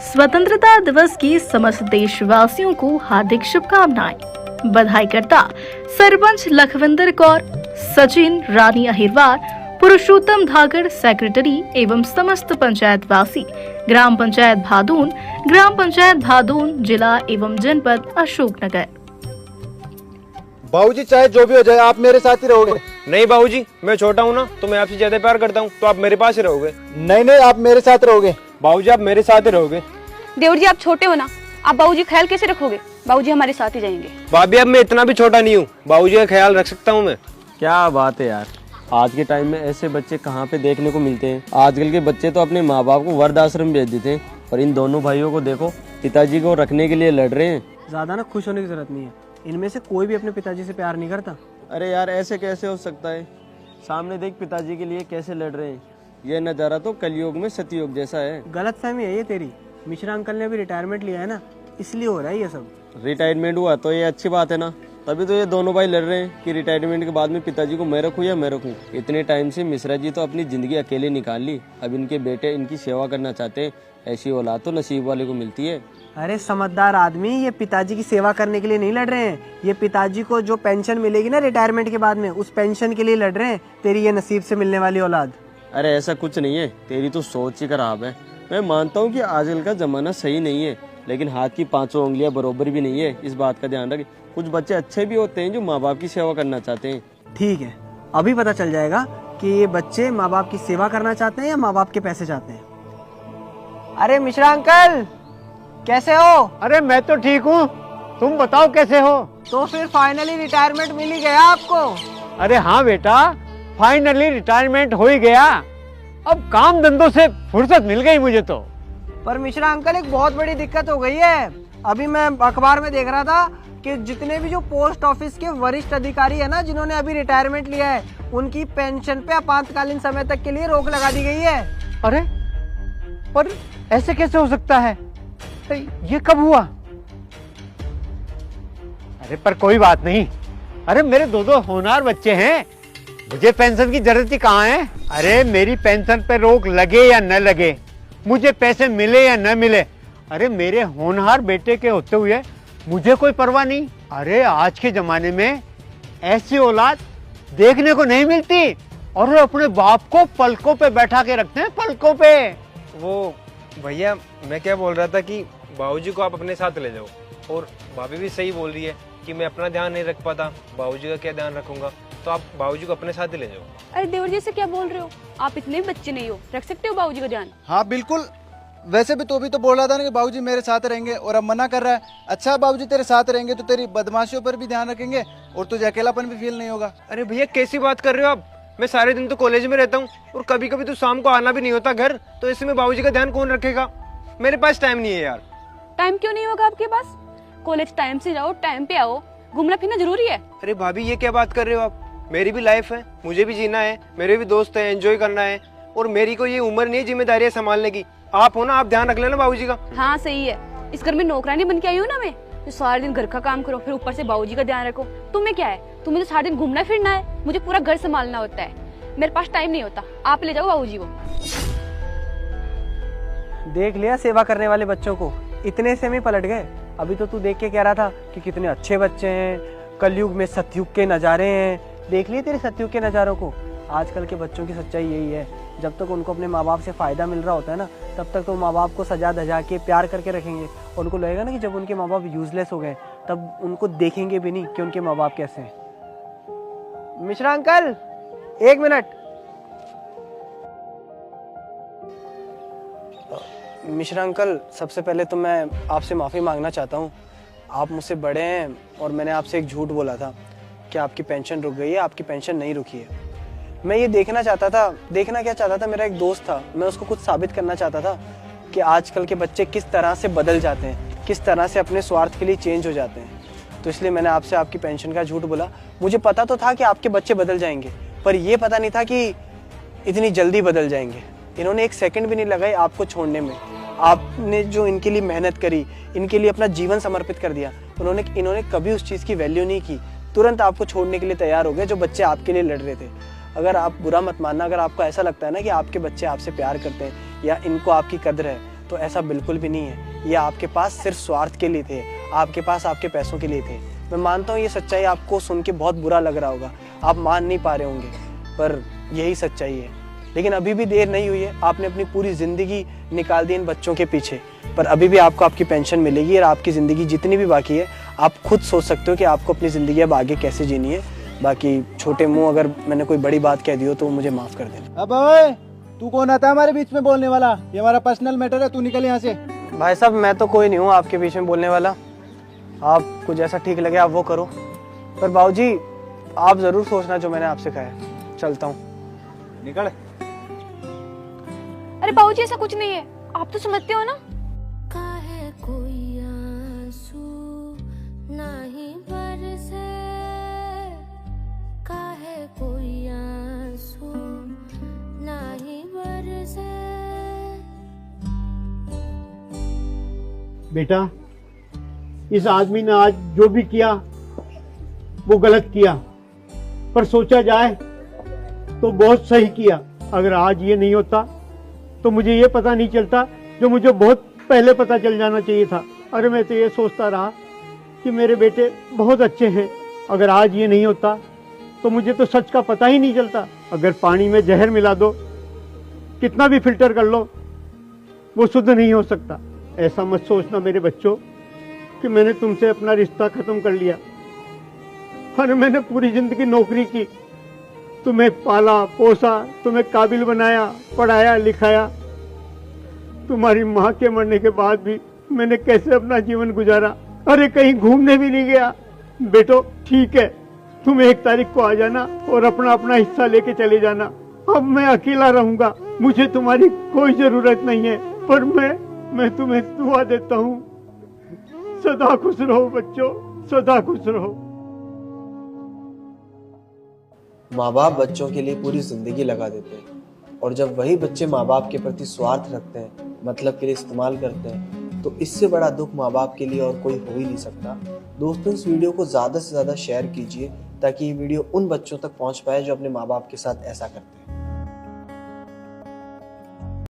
स्वतंत्रता दिवस की समस्त देशवासियों को हार्दिक शुभकामनाएं। बधाई करता सरपंच लखविंदर कौर, सचिन, रानी अहिरवार, पुरुषोत्तम धागर सेक्रेटरी एवं समस्त पंचायतवासी, ग्राम पंचायत भादून, जिला एवं जनपद अशोकनगर। बाबूजी चाहे जो भी हो जाए आप मेरे साथ ही रहोगे। नहीं बाबूजी, मैं छोटा हूँ ना, तो मैं आपसे ज्यादा प्यार करता हूँ, तो आप मेरे पास ही रहोगे। नहीं आप मेरे साथ रहोगे। बाबूजी आप मेरे साथ ही रहोगे। देवर जी आप छोटे हो ना, आप बाबूजी ख्याल कैसे रखोगे? बाबूजी हमारे साथ ही जाएंगे। भाभी अब मैं इतना भी छोटा नहीं हूँ, बाबूजी का ख्याल रख सकता हूँ मैं। क्या बात है यार, आज के टाइम में ऐसे बच्चे कहाँ पे देखने को मिलते हैं। आजकल के बच्चे तो अपने माँ बाप को वृद्धाश्रम भेज देते हैं, और इन दोनों भाइयों को देखो, पिताजी को रखने के लिए लड़ रहे हैं। ज्यादा ना खुश होने की जरूरत नहीं है, इनमें से कोई भी अपने पिताजी से प्यार नहीं करता। अरे यार ऐसे कैसे हो सकता है, सामने देख पिताजी के लिए कैसे लड़ रहे हैं। ये नज़ारा तो कलयुग में सतयुग जैसा है। गलतफहमी है ये तेरी। मिश्रा अंकल ने अभी रिटायरमेंट लिया है ना, इसलिए हो रहा है ये सब। रिटायरमेंट हुआ तो ये अच्छी बात है ना, तभी तो ये दोनों भाई लड़ रहे हैं कि रिटायरमेंट के बाद में पिताजी को मैं रखूं या मैं रखूं। इतने टाइम से मिश्रा जी तो अपनी जिंदगी अकेले निकाल ली, अब इनके बेटे इनकी सेवा करना चाहते हैं। ऐसी औलाद तो नसीब वाले को मिलती है। अरे समझदार आदमी, ये पिताजी की सेवा करने के लिए नहीं लड़ रहे हैं, ये पिताजी को जो पेंशन मिलेगी ना रिटायरमेंट के बाद में, उस पेंशन के लिए लड़ रहे हैं। तेरी ये नसीब से मिलने वाली औलाद। अरे ऐसा कुछ नहीं है, तेरी तो सोच ही खराब है। मैं मानता हूँ कि आजकल का जमाना सही नहीं है, लेकिन हाथ की पांचों उंगलियां बराबर भी नहीं है, इस बात का ध्यान रख। कुछ बच्चे अच्छे भी होते हैं जो माँ बाप की सेवा करना चाहते हैं। ठीक है, अभी पता चल जाएगा कि ये बच्चे माँ बाप की सेवा करना चाहते हैं या माँ बाप के पैसे चाहते हैं। अरे मिश्रा अंकल कैसे हो? अरे मैं तो ठीक हूँ, तुम बताओ कैसे हो? तो फिर फाइनली रिटायरमेंट मिल ही गया आपको? अरे हाँ बेटा, फाइनली रिटायरमेंट हो ही गया। अब काम धंधों से फुर्सत मिल गई मुझे तो। पर मिश्रा अंकल एक बहुत बड़ी दिक्कत हो गई है। अभी मैं अखबार में देख रहा था कि जितने भी जो पोस्ट ऑफिस के वरिष्ठ अधिकारी है ना, जिन्होंने अभी रिटायरमेंट लिया है, उनकी पेंशन पे आपातकालीन समय तक के लिए रोक लगा दी गई है। अरे पर ऐसे कैसे हो सकता है? ये कब हुआ? अरे पर कोई बात नहीं, अरे मेरे दो होनहार बच्चे हैं, मुझे पेंशन की जरूरत ही कहाँ है। अरे मेरी पेंशन पे रोक लगे या न लगे, मुझे पैसे मिले या न मिले, अरे मेरे होनहार बेटे के होते हुए मुझे कोई परवाह नहीं। अरे आज के जमाने में ऐसी औलाद देखने को नहीं मिलती, और अपने बाप को पलकों पे बैठा के रखते हैं, पलकों पे। वो भैया मैं क्या बोल रहा था कि बाबूजी को आप अपने साथ ले जाओ, और भाभी भी सही बोल रही है कि मैं अपना ध्यान नहीं रख पाता, बाबूजी का क्या ध्यान रखूंगा, तो आप बाबूजी को अपने साथ ही ले जाओ। अरे देवर जी से क्या बोल रहे हो? आप इतने बच्चे नहीं हो, रख सकते हो बाबूजी का ध्यान। हाँ बिल्कुल, वैसे भी तो भी तो बोल रहा था ना कि बाबूजी मेरे साथ रहेंगे, और अब मना कर रहा है। अच्छा बाबूजी तेरे साथ रहेंगे तो तेरी बदमाशियों पर भी ध्यान रखेंगे, और तुझे अकेलापन भी फील नहीं होगा। अरे भैया कैसी बात कर रहे हो आप? मैं सारे दिन तो कॉलेज में रहता हूँ, और कभी कभी तो शाम को आना भी नहीं होता घर, तो इसमें बाबूजी का ध्यान कौन रखेगा? मेरे पास टाइम नहीं है यार। टाइम क्यों नहीं होगा आपके पास? कॉलेज टाइम से जाओ, टाइम पे आओ, घूमना फिरना जरूरी है। अरे भाभी ये क्या बात कर रहे हो आप? मेरी भी लाइफ है, मुझे भी जीना है, मेरे भी दोस्त हैं, एंजॉय करना है, और मेरी को ये उम्र नहीं है जिम्मेदारियां संभालने की। आप हो ना, आप ध्यान रख लेना बाबूजी का। हाँ सही है, इस घर में नौकरानी बन के आई हूँ ना मैं, तो सारे दिन घर का काम करो, फिर ऊपर से बाबूजी का ध्यान रखो। तुम्हें क्या है, तुम्हें तो सारा दिन घूमना फिरना है, मुझे पूरा घर संभालना होता है, मेरे पास टाइम नहीं होता। आप ले जाओ बाबूजी को। देख लिया सेवा करने वाले बच्चों को, इतने से में पलट गए। अभी तो तू देख के कह रहा था कि कितने अच्छे बच्चे हैं, कलयुग में सतयुग के नज़ारे हैं। देख लिए तेरे सतयुग के नज़ारों को। आजकल के बच्चों की सच्चाई यही है, जब तक उनको अपने माँ बाप से फ़ायदा मिल रहा होता है ना, तब तक तो माँ बाप को सजा धजा के प्यार करके रखेंगे, और उनको लगेगा ना कि जब उनके माँ बाप यूजलेस हो गए, तब उनको देखेंगे भी नहीं कि उनके माँ बाप कैसे हैं। मिश्रा अंकल एक मिनट। मिश्रा अंकल, सबसे पहले तो मैं आपसे माफ़ी मांगना चाहता हूँ। आप मुझसे बड़े हैं, और मैंने आपसे एक झूठ बोला था कि आपकी पेंशन रुक गई है। आपकी पेंशन नहीं रुकी है। मैं ये देखना चाहता था, देखना क्या चाहता था, मेरा एक दोस्त था, मैं उसको कुछ साबित करना चाहता था कि आजकल के बच्चे किस तरह से बदल जाते हैं, किस तरह से अपने स्वार्थ के लिए चेंज हो जाते हैं। तो इसलिए मैंने आपसे आपकी पेंशन का झूठ बोला। मुझे पता तो था कि आपके बच्चे बदल जाएंगे, पर यह पता नहीं था कि इतनी जल्दी बदल जाएंगे। इन्होंने एक सेकंड भी नहीं लगाई आपको छोड़ने में। आपने जो इनके लिए मेहनत करी, इनके लिए अपना जीवन समर्पित कर दिया, इन्होंने कभी उस चीज़ की वैल्यू नहीं की। तुरंत आपको छोड़ने के लिए तैयार हो गए, जो बच्चे आपके लिए लड़ रहे थे। अगर आप बुरा मत मानना, अगर आपको ऐसा लगता है ना कि आपके बच्चे आपसे प्यार करते हैं या इनको आपकी कदर है, तो ऐसा बिल्कुल भी नहीं है। ये आपके पास सिर्फ स्वार्थ के लिए थे, आपके पास आपके पैसों के लिए थे। मैं मानता हूँ ये सच्चाई आपको सुन के बहुत बुरा लग रहा होगा, आप मान नहीं पा रहे होंगे, पर यही सच्चाई है। लेकिन अभी भी देर नहीं हुई है, आपने अपनी पूरी ज़िंदगी निकाल दी इन बच्चों के पीछे, पर अभी भी आपको आपकी पेंशन मिलेगी और आपकी ज़िंदगी जितनी भी बाकी है आप खुद सोच सकते हो कि आपको अपनी ज़िंदगी अब आगे कैसे जीनी है। बाकी छोटे मुंह अगर मैंने कोई बड़ी बात कह दी हो तो मुझे माफ़ कर देना। अब ओए, तू कौन आता है हमारे बीच में बोलने वाला? ये हमारा पर्सनल मैटर है, तू निकल यहाँ से। भाई साहब मैं तो कोई नहीं हूँ आपके बीच में बोलने वाला, आपको जैसा ठीक लगे आप वो करो, पर बाबूजी आप ज़रूर सोचना जो मैंने आपसे कहा है। चलता हूँ। निकल। अरे बाबूजी ऐसा कुछ नहीं है, आप तो समझते हो ना। काहे कोई आंसू नहीं बरसे, काहे कोई आंसू नहीं बरसे। बेटा, इस आदमी ने आज जो भी किया वो गलत किया, पर सोचा जाए तो बहुत सही किया। अगर आज ये नहीं होता तो मुझे ये पता नहीं चलता जो मुझे बहुत पहले पता चल जाना चाहिए था। अरे मैं तो ये सोचता रहा कि मेरे बेटे बहुत अच्छे हैं। अगर आज ये नहीं होता तो मुझे तो सच का पता ही नहीं चलता। अगर पानी में जहर मिला दो, कितना भी फिल्टर कर लो, वो शुद्ध नहीं हो सकता। ऐसा मत सोचना मेरे बच्चों कि मैंने तुमसे अपना रिश्ता खत्म कर लिया। अरे मैंने पूरी जिंदगी नौकरी की, तुम्हें पाला पोसा, तुम्हें काबिल बनाया, पढ़ाया लिखाया। तुम्हारी माँ के मरने के बाद भी मैंने कैसे अपना जीवन गुजारा। अरे कहीं घूमने भी नहीं गया। बेटो ठीक है, तुम 1 तारीख को आ जाना और अपना अपना हिस्सा लेके चले जाना। अब मैं अकेला रहूंगा, मुझे तुम्हारी कोई जरूरत नहीं है, पर मैं तुम्हें दुआ देता हूँ, सदा खुश रहो बच्चों, सदा खुश रहो। माँ बाप बच्चों के लिए पूरी जिंदगी लगा देते हैं, और जब वही बच्चे माँ बाप के प्रति स्वार्थ रखते हैं, मतलब के लिए इस्तेमाल करते हैं, तो इससे बड़ा दुख माँ बाप के लिए और कोई हो ही नहीं सकता। दोस्तों इस वीडियो को ज़्यादा से ज़्यादा शेयर कीजिए ताकि ये वीडियो उन बच्चों तक पहुँच पाए जो अपने माँ बाप के साथ ऐसा करते हैं।